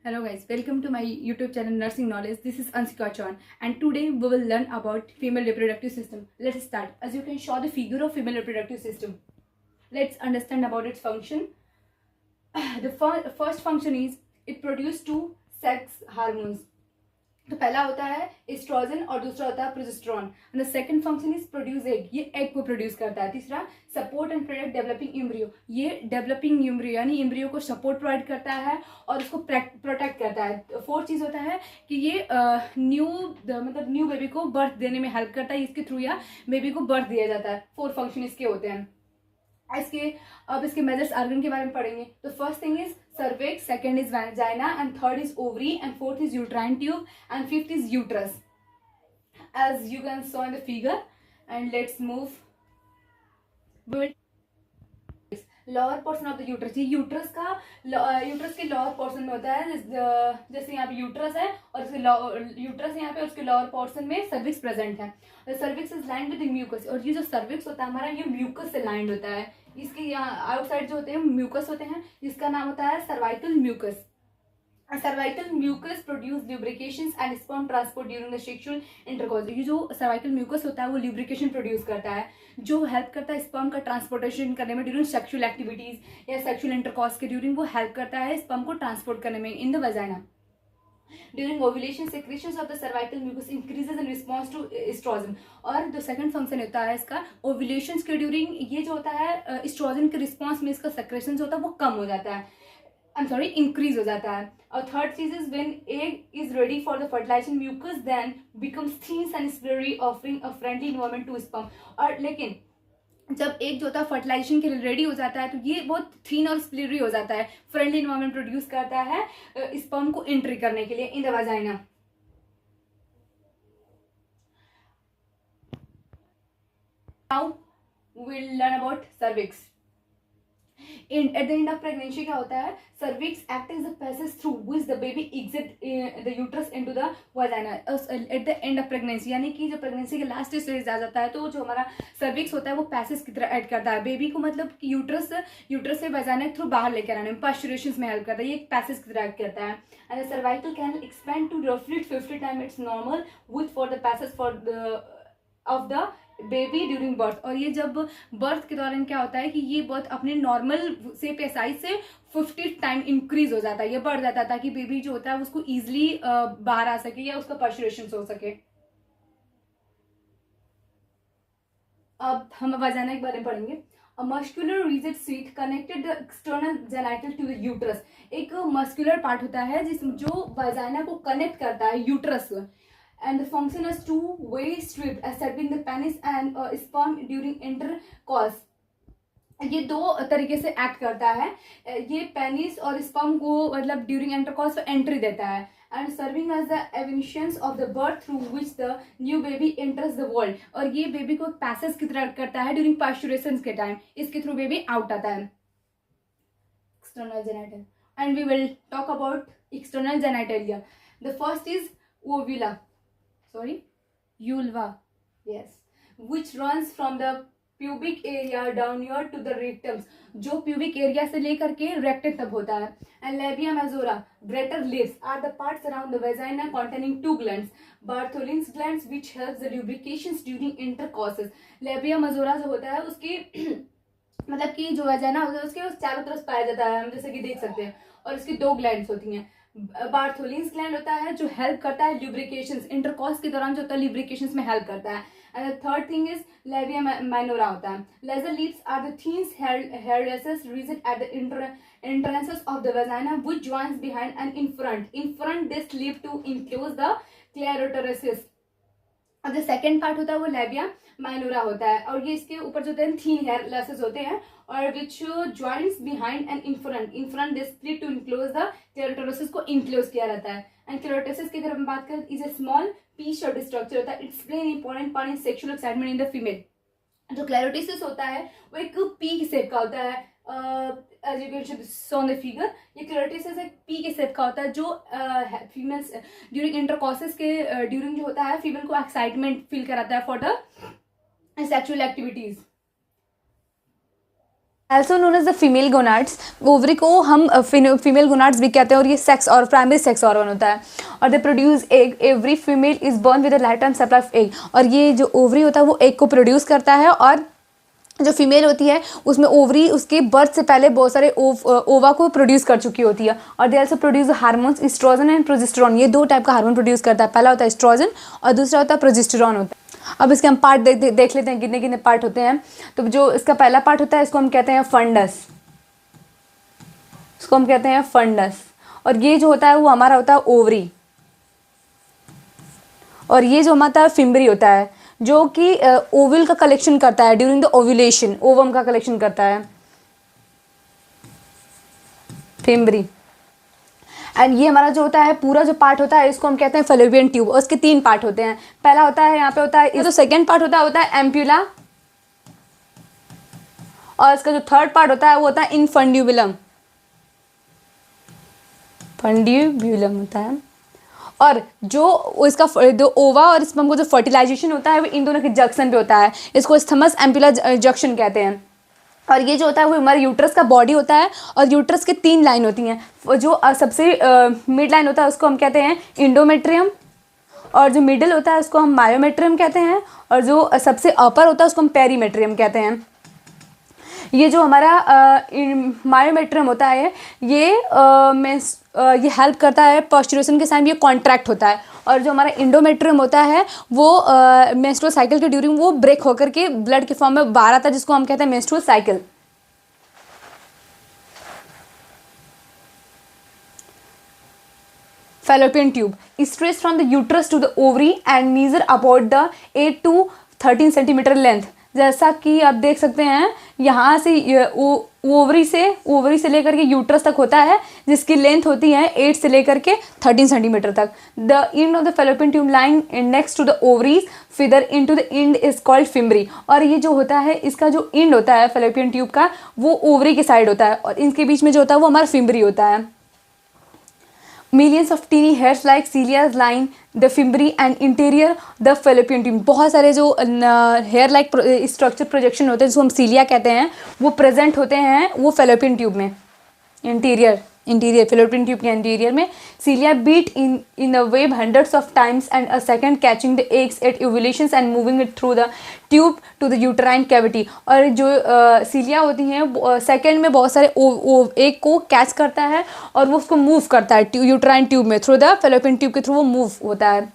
Hello guys, welcome to my YouTube channel Nursing Knowledge. This is Ansika Chan and today we will learn about female reproductive system. Let's start. As you can show the figure of female reproductive system. Let's understand about its function. The first function is it produces two sex hormones. तो पहला होता है oestrogen और दूसरा होता है progesterone and the second function is produce egg. ये egg को प्रोड्यूस करता है. तीसरा support and protect developing embryo. ये डेवलपिंग एम्ब्रियो यानी एम्ब्रियो को सपोर्ट प्रोवाइड करता है और उसको प्रोटेक्ट करता है. फोर्थ चीज होता है कि ये न्यू बेबी को बर्थ देने में हेल्प करता है. इसके थ्रू या बेबी को बर्थ दिया जाता है. 4 फंक्शन इसके होते हैं. अब इसके मेजर्स ऑर्गन के बारे में पढ़ेंगे. तो first thing is cervix, second is vagina, and third is ovary, and fourth is uterine tube, and fifth is uterus, as you can saw in the figure. And let's move with lower portion of the uterus. ये uterus के lower portion में होता है. जैसे यहाँ पे uterus है और इसके यूट्रस यहाँ पे उसके लोअर पोर्शन में सर्विक्स प्रेजेंट है. Cervix is lined with mucus. और ये जो सर्विक्स होता है हमारा, ये म्यूकस से लाइंड होता है. इसके यहाँ आउटसाइड जो होते हैं म्यूकस होते हैं. इसका नाम होता है cervical mucus. Cervical mucus produce lubrications and sperm transport during the sexual intercourse. ये जो सर्वाइकल म्यूकस होता है वो ल्यूब्रिकेशन प्रोड्यूस करता है जो हेल्प करता है स्पर्म का ट्रांसपोर्टेशन करने में ड्यूरिंग सेक्सुअल एक्टिविटीज या सेक्सुअल इंटरकोर्स के ड्यूरिंग. वो हेल्प करता है स्पर्म को ट्रांसपोर्ट करने में in the vagina. During ovulation, secretions of the cervical mucus increases in response to estrogen. और जो सेकंड फंक्शन होता है इसका ओव्यूलेशन के ड्यूरिंग, ये जो होता है एस्ट्रोजन के रिस्पॉन्स में इसका सेक्रेशन होता है वो कम हो जाता है. इंक्रीज हो जाता है. और थर्ड चीज is when egg is ready for the fertilization mucus then becomes thin and slippery offering a friendly environment to sperm. और लेकिन जब एक जो होता है फर्टिलाइजेशन के लिए रेडी हो जाता है तो ये बहुत थीन और स्प्लिरी हो जाता है. फ्रेंडली एनवायरनमेंट प्रोड्यूस करता है स्पर्म को एंट्री करने के लिए in the vagina. Now we will learn about cervix. At the end of pregnancy क्या होता है, cervix acts as the passage through which the baby exit the uterus into the vagina. At the end of pregnancy यानी कि जब pregnancy के last stage आ जाता है तो जो हमारा cervix होता है वो पैसेज की तरह ऐड करता है बेबी को. मतलब कि यूट्रस से वजाइना के थ्रू बाहर लेकर आने में पास्चुरेशन में हेल्प करता है. ये एक पैसेज की तरह ऐड करता है. And the cervical canal expand to roughly 50 time its normal width for the passage for of the baby during birth. और ये जब बर्थ के दौरान क्या होता है कि ये बर्थ अपने नॉर्मल से साइज से 50 टाइम इंक्रीज हो जाता है. ये बढ़ जाता है ताकि बेबी जो होता है उसको इजिली बाहर आ सके या उसका पर्चुरेशन हो सके. अब हम वजाइना के बारे में पढ़ेंगे. A muscular rigid sheath connected the external genital to the uterus. एक मस्कुलर पार्ट होता है जो वजाइना को कनेक्ट करता है uterus. And the function is two-way strip accepting the penis and sperm during intercourse. ये दो तरीके से एक्ट करता है. ये पेनिस और स्पर्म को मतलब ड्यूरिंग इंटरकॉर्स एंट्री देता है. And serving as the avenues of the birth through which the new baby enters the world. और ये बेबी को पैसेज की तरह करता है ड्यूरिंग पास्चुरेशन के टाइम. इसके थ्रू बेबी आउट आता है. External genital and we will talk about external genitalia. The first is vulva, yes, which runs from the pubic area downward to the rectums. जो pubic area से लेकर के rectum तक होता है. And labia majora, greater lips are the parts around the vagina containing 2 glands, Bartholin's glands, which helps the lubrications during intercourses. labia majora जो होता है उसकी मतलब कि जो वजाइना होता है उसके चारों तरफ पाया जाता है, हम जैसे कि देख सकते हैं. और इसकी 2 ग्लैंड्स होती हैं. बार्थोलिन्स ग्लैंड होता है जो हेल्प करता है ल्यूब्रिकेशंस इंटरकॉर्स के दौरान जो होता है ल्यूब्रिकेशंस में हेल्प करता है. And third thing is labia minora होता है. Lesser lips are the thin hairless region at the entrances of the vagina which joins behind and in front they slip to enclose the clitorises. अब जो second part होता है वो लेबिया minora होता है. और ये इसके ऊपर जो होते हैं थीन हेयर लेसेस होते हैं और which joints behind and in front they split to enclose the clitoris को इनक्लोज किया रहता है. एंड क्लेरोटोरसिस की अगर हम बात करें is a small P shaped structure होता है. It's play an important part in sexual excitement in the female. जो क्लेरोटोरसिस होता है वो एक पी शेप का होता है. as you can see on the figure, ये क्लेरोटोरसिस एक पी के शेप का होता है जो फीमेल्स ड्यूरिंग इंटरकॉर्सेस के ड्यूरिंग जो होता है फीमेल को एक्साइटमेंट फील कराता है for the sexual activities. also known as the female gonads. Ovary को हम फीमेल गोनाड्स भी कहते हैं, और ये सेक्स और प्राइमरी सेक्स ऑर्गन होता है, और they produce egg. Every female is born with a life time supply of egg. और ये जो ओवरी होता है वो एग को प्रोड्यूस करता है, और जो फीमेल होती है उसमें ओवरी उसके बर्थ से पहले बहुत सारे ओवा को प्रोड्यूस कर चुकी होती है. और they also produce hormones estrogen and progesterone. ये दो टाइप का हार्मोन प्रोड्यूस करता है. पहला होता है एस्ट्रोजन और दूसरा होता है प्रोजेस्टेरॉन होता है. अब इसके हम पार्ट देख लेते हैं कितने कितने पार्ट होते हैं. तो जो इसका पहला पार्ट होता है इसको हम कहते हैं फंडस. इसको हम कहते हैं फंडस. और ये जो होता है वो हमारा होता है ओवरी. और ये जो हमारा फिम्बरी होता है जो कि ओवल का कलेक्शन करता है ड्यूरिंग द ओव्यूलेशन. ओवम का कलेक्शन करता है फिम्बरी. एंड ये हमारा जो होता है पूरा जो पार्ट होता है इसको हम कहते हैं फैलोपियन ट्यूब. और इसके 3 पार्ट होते हैं. पहला होता है यहाँ पे होता है, ये जो सेकेंड पार्ट होता है एम्प्यूला. और इसका जो थर्ड पार्ट होता है वो होता है इनफंड्यूबुलम. फंड्यूबुलम होता है. और जो इसका जो ओवा और स्पर्म को जो फर्टिलाइजेशन होता है वो इन दोनों के जंक्शन पे होता है. इसको स्थमस एम्प्यूला जंक्शन कहते हैं. और ये जो होता है वो हमारे यूट्रस का बॉडी होता है. और यूट्रस के 3 लाइन होती हैं. जो सबसे मिड लाइन होता है उसको हम कहते हैं इंडोमेट्रियम. और जो मिडिल होता है उसको हम मायोमेट्रियम कहते हैं. और जो सबसे अपर होता है उसको हम पेरीमेट्रियम कहते हैं. ये जो हमारा मायोमेट्रियम होता है ये हेल्प करता है पोस्चुरेशन के टाइम. ये कॉन्ट्रैक्ट होता है. और जो हमारा इंडोमेट्रियम होता है वो मेंस्ट्रुअल साइकिल के ड्यूरिंग वो ब्रेक होकर के ब्लड के फॉर्म में बाहर आता है जिसको हम कहते हैं menstrual cycle. Fallopian tube is traced from the uterus to the ovary and measure about the 8 to 13 centimetre length. जैसा कि आप देख सकते हैं यहाँ से ओवरी से लेकर के यूट्रस तक होता है जिसकी लेंथ होती है 8 से लेकर के 13 सेंटीमीटर तक. The end of the fallopian tube line next to the ovaries further into the end is called fimbriae. और ये जो होता है इसका जो इंड होता है फैलोपियन ट्यूब का वो ओवरी के साइड होता है, और इनके बीच में जो होता है वो हमारा फिम्बरी होता है. Millions of teeny hairs like cilia line the fimbri and interior the fallopian tube. बहुत सारे जो हेयर लाइक स्ट्रक्चर प्रोजेक्शन होते हैं जिसको हम सीलिया कहते हैं वो प्रेजेंट होते हैं वो फैलोपियन ट्यूब में. इंटीरियर फैलोपियन ट्यूब के इंटीरियर में cilia beat in the wave hundreds of times and a second catching the eggs at ovulations and moving it through the tube to the uterine cavity. और जो सीलिया होती हैं second में बहुत सारे egg को कैच करता है और वो उसको मूव करता है यूटराइन ट्यूब में थ्रू द फैलोपियन ट्यूब के थ्रू वो मूव होता है.